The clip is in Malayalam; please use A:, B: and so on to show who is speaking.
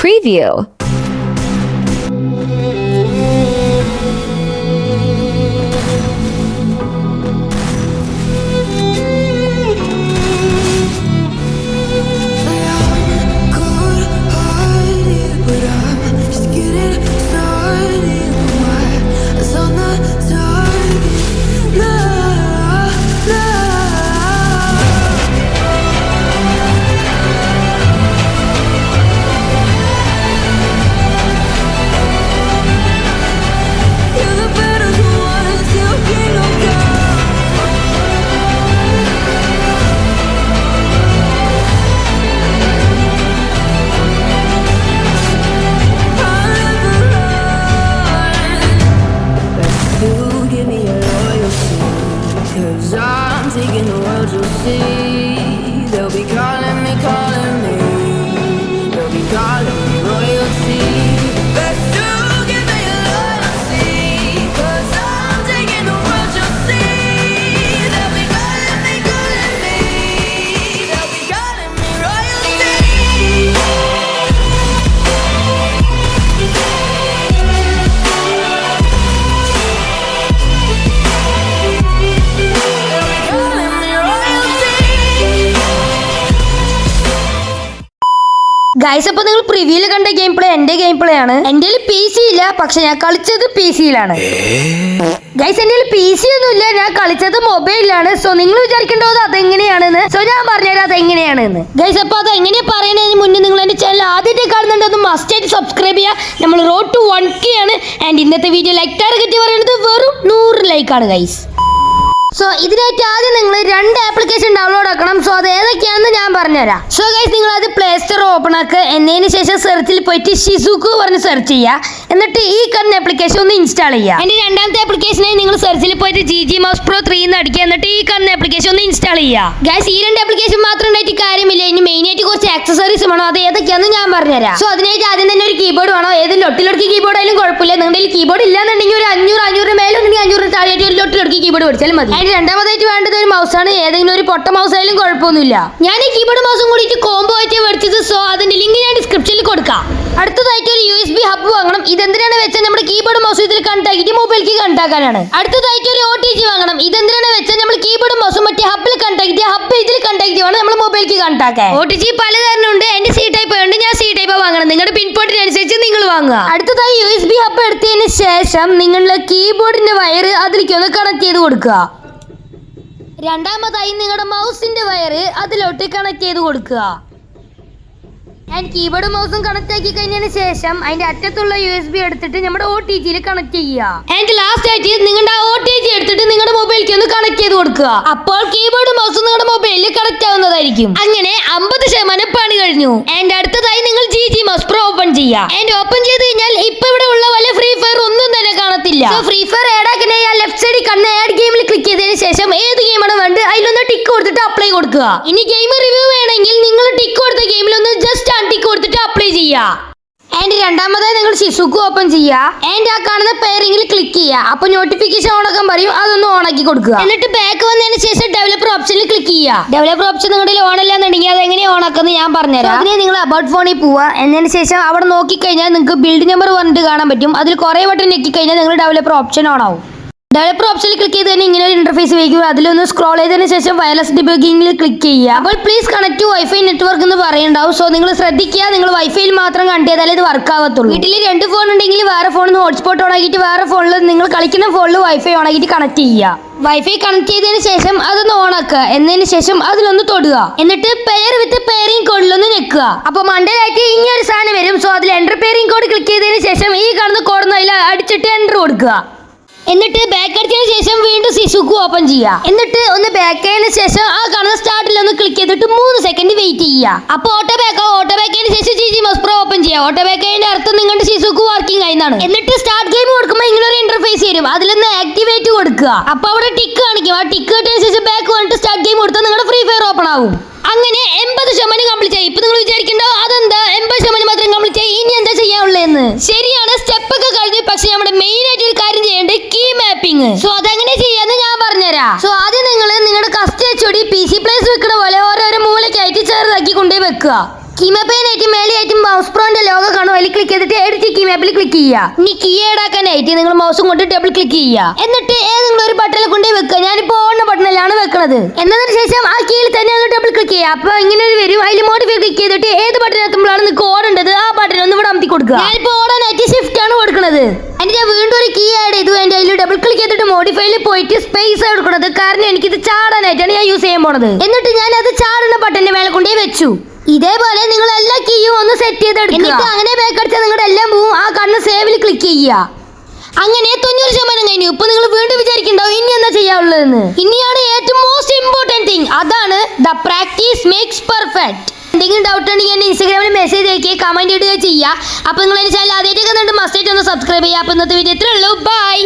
A: Preview.
B: Cause I'm taking the world, you'll see. They'll be calling me. They'll be calling me royalty. Best to give me your loyalty. Cause I'm taking the world, you'll see. They'll be calling me. They'll be calling me royalty.
C: Guys, അപ്പൊ നിങ്ങൾ പ്രിവ്യൂല് കണ്ട ഗെയിം പ്ലേ എന്റെ ഗെയിം പ്ലേ ആണ്. എന്റെ പി സി ഇല്ല, പക്ഷെ ഞാൻ കളിച്ചത് പി സിയിലാണ്. ഗൈസ്, എന്റെ പി സി ഒന്നുമില്ല, ഞാൻ കളിച്ചത് മൊബൈലിലാണ്. സോ നിങ്ങൾ വിചാരിക്കേണ്ടോ അതെങ്ങനെയാണെന്ന്. സോ ഞാൻ പറഞ്ഞുതരാം അതെങ്ങനെയാണെന്ന്. ഗൈസ്, അപ്പൊ അത് എങ്ങനെയാ പറയുന്നതിന് മുന്നേ നിങ്ങൾ എന്റെ ചാനൽ ആദ്യമായിട്ട് കാണുന്നുണ്ട്, ഒന്ന് മസ്റ്റ് ആയിട്ട് സബ്സ്ക്രൈബ് ചെയ്യുക. നമ്മൾ റോഡ് ടു 1K ആണ്. ആൻഡ് ഇന്നത്തെ വീഡിയോ ലൈക്ക് ടാർഗറ്റ് പറയുന്നത് വെറും 100 ലൈക്കാണ് ഗൈസ്. സോ ഇതിനായിട്ട് ആദ്യം നിങ്ങൾ 2 ആപ്ലിക്കേഷൻ ഡൗൺലോഡ് ആക്കണം. സോ അത് ഏതൊക്കെയാണെന്ന് ഞാൻ പറഞ്ഞുതരാം. സോ ഗൈസ്, നിങ്ങൾ അത് പ്ലേ സ്റ്റോർ ഓപ്പൺ ആക്കുക. എന്നതിന് ശേഷം സെർച്ചിൽ പോയിട്ട് ഷിസുക്കു പറഞ്ഞ് സെർച്ച് ചെയ്യുക. എന്നിട്ട് ഈ കാണുന്ന ആപ്ലിക്കേഷൻ ഒന്ന് ഇൻസ്റ്റാൾ ചെയ്യുക. എൻ്റെ രണ്ടാമത്തെ ആപ്ലിക്കേഷനായി നിങ്ങൾ സെർച്ചിൽ പോയിട്ട് GG Mouse Pro 3 എന്ന് അടിക്കുക. എന്നിട്ട് ഈ കാണുന്ന ആപ്ലിക്കേഷൻ ഒന്ന് ഇൻസ്റ്റാൾ ചെയ്യുക. ഗൈസ്, ഈ 2 ആപ്ലിക്കേഷൻ മാത്രം ഉണ്ടായിട്ട് കാര്യമില്ല. ഇനി മെയിൻ ആയിട്ട് കുറച്ച് ആക്സസറീസ് വേണം. അത് ഏതൊക്കെയാണെന്ന് ഞാൻ പറഞ്ഞുതരാം. സോ അതിനായിട്ട് ആദ്യം തന്നെ ഒരു കീബോർഡ് വേണം. ഏത് ലൊട്ടിലൊടുക്കി കീബോർഡ് ആയാലും കുഴപ്പമില്ല. നിങ്ങളുടെ കീബോർഡ് ഇല്ലാന്നുണ്ടെങ്കിൽ ഒരു 500 മേലുണ്ടെങ്കിൽ 500 താഴെയായിട്ട് ഒരു ലൊട്ടിലൊടുക്കി കീബോർഡ് പഠിച്ചാൽ മതി. അതിന് രണ്ടാമതായിട്ട് വേണ്ടത് ഒരു മൗസാണ്. ഏതെങ്കിലും ഒരു പൊട്ട മൗസ് ആയാലും കുഴപ്പമൊന്നുമില്ല. ഞാൻ ഈ കീബോർഡ് മൗസും കൂടിയിട്ട് കോംബോ ആയിട്ട് മേടിച്ചത്. സോ അതിന്റെ ലിങ്ക് ഞാൻ ഡിസ്ക്രിപ്ഷനിൽ കൊടുക്കാം. അടുത്തതായിട്ട് ഒരു USB ഹബ് വാങ്ങണം. ഇതെന്തിനാണ് വെച്ചാൽ നമ്മുടെ കീബോർഡ് മൗസ് ഇതിൽ കണക്ട് ആക്കിയിട്ട് മൊബൈലിലേക്ക് കണക്ട് ആക്കാനാണ്. അടുത്തതായിട്ട് ഒരു OTG വാങ്ങണം. ഇതെന്തിനാണ് വെച്ചാൽ നമ്മൾ കീബോർഡ് മൗസും മറ്റേ ഹബിൽ കണക്ട് ആക്കിയിട്ട് ഹബ് ഇതിൽ കണക്ട് ആക്കിയിട്ട് വേണം നമ്മൾ മൊബൈലിലേക്ക് കണക്ട് ആക്കാൻ. OTG പലതരം ഉണ്ട്. എന്റെ C ടൈപ്പ് ഉണ്ട്, ഞാൻ C ടൈപ്പ് വാങ്ങണം. നിങ്ങളുടെ പിൻ പോർട്ടിനനുസരിച്ച് നിങ്ങൾ വാങ്ങുക. അടുത്തതായി USB ഹബ് എടുത്തതിന് ശേഷം നിങ്ങളുടെ കീബോർഡിന്റെ വയർ അതിലേക്ക് ഒന്ന് കണക്ട് ചെയ്ത് കൊടുക്കുക. രണ്ടാമതായി നിങ്ങളുടെ മൗസിന്റെ വയർ അതിലോട്ട് കണക്ട് ചെയ്ത് കൊടുക്കുക. ആൻഡ് കീബോർഡ് മൗസും കണക്ട് ആക്കി കഴിഞ്ഞതിന് ശേഷം അതിന്റെ അറ്റത്തുള്ള USB എടുത്തിട്ട് നമ്മുടെ OTGയിൽ കണക്ട് ചെയ്യുക. ആൻഡ് ലാസ്റ്റ് ആയിട്ട് നിങ്ങളുടെ OTG എടുത്തിട്ട് നിങ്ങളുടെ മൊബൈലിലേക്ക് ഒന്ന് കണക്ട് ചെയ്ത് കൊടുക്കുക. അപ്പോൾ കീബോർഡ് മൗസും നിങ്ങളുടെ മൊബൈലിൽ കണക്ട് ആവുന്നതായിരിക്കും. അങ്ങനെ 50% പണി കഴിഞ്ഞു. ആൻഡ് അടുത്തതായി നിങ്ങൾ GG Mouse Pro ഓപ്പൺ ചെയ്യുക. ആൻഡ് ഓപ്പൺ ചെയ്ത് കഴിഞ്ഞാൽ ഇപ്പൊ ഇവിടെ ഉള്ള പോലെ ഫ്രീ ഫയർ ഒന്നും തന്നെ കാണത്തില്ല. സോ ഫ്രീ ഫയർ ആഡ് ആക്കുന്ന ലെഫ്റ്റ് സൈഡിൽ കണ്ട ആഡ് ഗെയിമിൽ ക്ലിക്ക് ചെയ്തതിന് ശേഷം ഏത് ഗെയിമാണ് വേണ്ടത് അതിലൊന്ന് ടിക്ക് കൊടുത്തിട്ട് അപ്ലൈ കൊടുക്കുക. ഇനി ഗെയിം റിവ്യൂ വേണമെങ്കിൽ നിങ്ങൾ ടിക്ക് കൊടുത്ത ഗെയിമിൽ ഒന്ന് ജസ്റ്റ് ടിക്ക് കൊടുത്തിട്ട് അപ്ലൈ ചെയ്യുക. ആൻഡ് രണ്ടാമതായി നിങ്ങൾ ഷിസുക്കു ഓപ്പൺ ചെയ്യുക. ആൻഡ് ആ കാണുന്ന പെയറിംഗിൽ ക്ലിക്ക് ചെയ്യുക. അപ്പൊ നോട്ടിഫിക്കേഷൻ ഓൺ ആക്കാൻ പറയും, അതൊന്ന് ഓൺ ആക്കി കൊടുക്കുക. എന്നിട്ട് ബാക്ക് വന്നതിന് ശേഷം ഡെവലപ്പർ ഓപ്ഷനിൽ ക്ലിക്ക് ചെയ്യുക. ഡെവലപ്പർ ഓപ്ഷൻ നിങ്ങളുടെ ഓൺ അല്ലാന്നുണ്ടെങ്കിൽ അത് എങ്ങനെ ഓൺ ആക്കുന്നത് ഞാൻ പറഞ്ഞുതരാം. അതിനെ നിങ്ങൾ അബൌട്ട് ഫോണിൽ പോവുക. എന്നതിന് ശേഷം അവിടെ നോക്കിക്കഴിഞ്ഞാൽ നിങ്ങൾക്ക് ബിൽഡ് നമ്പർ പറഞ്ഞിട്ട് കാണാൻ പറ്റും. അതിൽ കുറേ വട്ടം ഞെക്കി കഴിഞ്ഞാൽ നിങ്ങൾ ഡെവലപ്പർ ഓപ്ഷൻ ഓൺ ആവും. ഡെവലപ്പർ ഓപ്ഷനിൽ ക്ലിക്ക് ചെയ്ത് തന്നെ ഇങ്ങനെ ഒരു ഇന്റർഫേസ് വയ്ക്കും. അതിലൊന്ന് സ്ക്രോൾ ചെയ്തതിന് ശേഷം വയർലെസ് ഡിബഗിംഗിൽ ക്ലിക്ക് ചെയ്യുക. അപ്പോൾ please connect to wifi network എന്ന് പറയുന്നുണ്ടാവും. സോ നിങ്ങൾ ശ്രദ്ധിക്കുക, നിങ്ങൾ വൈഫൈയിൽ മാത്രം കണക്ട് ചെയ്താലേ ഇത് വർക്ക് ആവത്തുള്ളൂ. വീട്ടിൽ 2 ഫോൺ ഉണ്ടെങ്കിൽ വേറെ ഫോണിൽ നിന്ന് ഹോട്ട്സ്പോട്ട് ഓൺ ആക്കിയിട്ട് വേറെ ഫോണിൽ നിങ്ങൾ കളിക്കുന്ന ഫോണിൽ വൈഫൈ ഓൺ ആക്കിയിട്ട് കണക്ട് ചെയ്യുക. വൈഫൈ കണക്ട് ചെയ്തതിന് ശേഷം അതൊന്ന് ഓൺ ആക്കുക. എന്നതിന് ശേഷം അതിലൊന്ന് തൊടുക. എന്നിട്ട് പെയർ വിത്ത് പെയറിംഗ് കോഡിലൊന്ന് ഞെക്കുക. അപ്പോൾ മണ്ടയിലായിട്ട് ഇങ്ങനെ ഒരു സാധനം വരും. സോ അതിൽ എൻ്റർ പെയറിംഗ് കോഡ് ക്ലിക്ക് ചെയ്തതിന് ശേഷം ഈ കാണുന്ന കോഡ് അതിൽ അടിച്ചിട്ട് എൻ്റർ കൊടുക്കുക. എന്നിട്ട് ബാക്ക് അടിച്ചതിന് ശേഷം വീണ്ടും ഷിസുക്കു ഓപ്പൺ ചെയ്യുക. എന്നിട്ട് ഒന്ന് ബാക്ക് ആയതിനു ശേഷം ആ കാണുന്ന സ്റ്റാർട്ടിൽ ഒന്ന് ക്ലിക്ക് ചെയ്തിട്ട് 3 സെക്കൻഡ് വെയിറ്റ് ചെയ്യുക. അപ്പോൾ ഓട്ടോ ബാക്ക് ആവും. ഓട്ടോ ബാക്ക് ആയതിനു ശേഷം GG Mouse Pro ഓപ്പൺ ചെയ്യുക. ഓട്ടോ ബാക്ക് ആയതിന്റെ അർത്ഥം നിങ്ങളുടെ ഷിസുക്കു വർക്കിംഗ് ആയെന്നാണ്. എന്നിട്ട് സ്റ്റാർട്ട് ഗെയിം കൊടുക്കുമ്പോൾ ഇങ്ങനെ ഒരു ഇന്റർഫേസ് വരും. അതിലൊന്ന് ആക്ടിവേറ്റ് കൊടുക്കുക. അപ്പോൾ അവിടെ ടിക്ക് കാണിക്കും. ആ ടിക്ക് കിട്ടിയതിനു ശേഷം ബാക്ക് വന്നിട്ട് സ്റ്റാർട്ട് ഗെയിം കൊടുത്താൽ നിങ്ങളുടെ ഫ്രീ ഫയർ ഓപ്പൺ ആവും. അങ്ങനെ 80% കംപ്ലീറ്റ് ആയി. ഇപ്പൊ നിങ്ങൾ വിചാരിക്കണ്ടോ അതെന്താ 80% മാത്രം കംപ്ലീറ്റ് ആയി, ഇനി എന്താ ചെയ്യാനുള്ളതെന്ന്. ശരിയാണ്, സ്റ്റെപ്പ് ഒക്കെ കഴിഞ്ഞു. പക്ഷെ നമ്മുടെ മെയിൻ ആയിട്ട് ഒരു കാര്യം ചെയ്യേണ്ടത് കീ മാപ്പിംഗ്. സോ അതെങ്ങനെ ചെയ്യാന്ന് ഞാൻ പറഞ്ഞുതരാം. സോ ആദ്യം നിങ്ങൾ നിങ്ങളുടെ കസ്റ്റ് HOD PC പ്ലേസ് വെക്കുന്ന പോലെ ഓരോരോ മൂലയ്ക്കായിട്ട് ചെറുതാക്കി കൊണ്ടുപോയി വെക്കുക. കീ മാപ്പ് ചെയ്യാനായിട്ട് മേലെയായിട്ടും മൗസ് പ്രോന്റെ ലോഗോ കാണും, അതിൽ ക്ലിക്ക് ചെയ്തിട്ട് എഡിറ്റ് കീ മാപ്പിൽ ക്ലിക്ക് ചെയ്യുക. ഇനി കീ ഏടാക്കാനായിട്ട് നിങ്ങൾ മൗസും കൊണ്ട് ഡബിൾ ക്ലിക്ക് ചെയ്യുക. എന്നിട്ട് ഏതെങ്കിലും ഒരു ബട്ടണിൽ കൊണ്ടേ വെക്കുക. ഞാനിപ്പോ ഓൺ ബട്ടണിലാണ് വെക്കുന്നത്. എന്നതിന് ശേഷം ആ കീയിൽ തന്നെ ഒന്ന് ഡബിൾ ക്ലിക്ക് ചെയ്യുക. അപ്പൊ ഇങ്ങനെ ഒരു വരും. അതിൽ മോഡിഫൈ ക്ലിക്ക് ചെയ്തിട്ട് ഏത് ബട്ടൺ എത്തുമ്പോഴാണ് നിങ്ങൾക്ക് ഓടേണ്ടത് ആ ബട്ടൺ ഒന്ന് ഇവിടെ അമർത്തി കൊടുക്കുക. ഞാനിപ്പോ ഓടാനായിട്ട് ഷിഫ്റ്റ് ആണ് കൊടുക്കുന്നത്. എന്നിട്ട് ഞാൻ വീണ്ടും ഒരു കീ ആഡ് ചെയ്തു. അതിന്റെ അതിൽ ഡബിൾ ക്ലിക്ക് ചെയ്തിട്ട് മോഡിഫൈയിൽ പോയിട്ട് സ്പേസ് കൊടുക്കുന്നത്. കാരണം എനിക്കിത് ചാടാനായിട്ടാണ് ഞാൻ യൂസ് ചെയ്യാൻ പോണത്. എന്നിട്ട് ഞാൻ അത് ചാടുന്ന ബട്ടന്റെ മേലെ കൊണ്ടേ വെച്ചു. ഇതേപോലെ നിങ്ങൾ എല്ലാ കീയും ഒന്ന് സെറ്റ് ചെയ്തെടുക്കുക. എന്നിട്ട് അങ്ങനെ ബേക്കടിച്ചാൽ നിങ്ങളുടെ എല്ലാം പോവും. ആ കണ്ണ് സേവിൽ ക്ലിക്ക് ചെയ്യുക. അങ്ങനെ 90% കഴിഞ്ഞു. ഇപ്പൊ നിങ്ങൾ വീണ്ടും വിചാരിക്കണ്ടാവും ഇനി എന്താ ചെയ്യാനുള്ളതെന്ന്. ഇനിയാണ് ഏറ്റവും മോസ്റ്റ് ഇമ്പോർട്ടന്റ് തിങ്. അതാണ് ദ പ്രാക്ടീസ് മേക്സ് പെർഫെക്റ്റ്. എന്തെങ്കിലും ഡൗട്ട് ഉണ്ടെങ്കിൽ എന്നെ ഇൻസ്റ്റാഗ്രാമിൽ മെസ്സേജ് അയക്കുക, കമന്റ് ഇടുക ചെയ്യുക. അപ്പൊ നിങ്ങൾ എന്റെ ചാനൽ ആദ്യമായിട്ട് കണ്ടിട്ട് മസ്റ്റായിട്ട് ഒന്ന് സബ്സ്ക്രൈബ് ചെയ്യുക. അപ്പൊ ഇന്നത്തെ വീഡിയോ ഇത്രേ ഉള്ളൂ. ബൈ.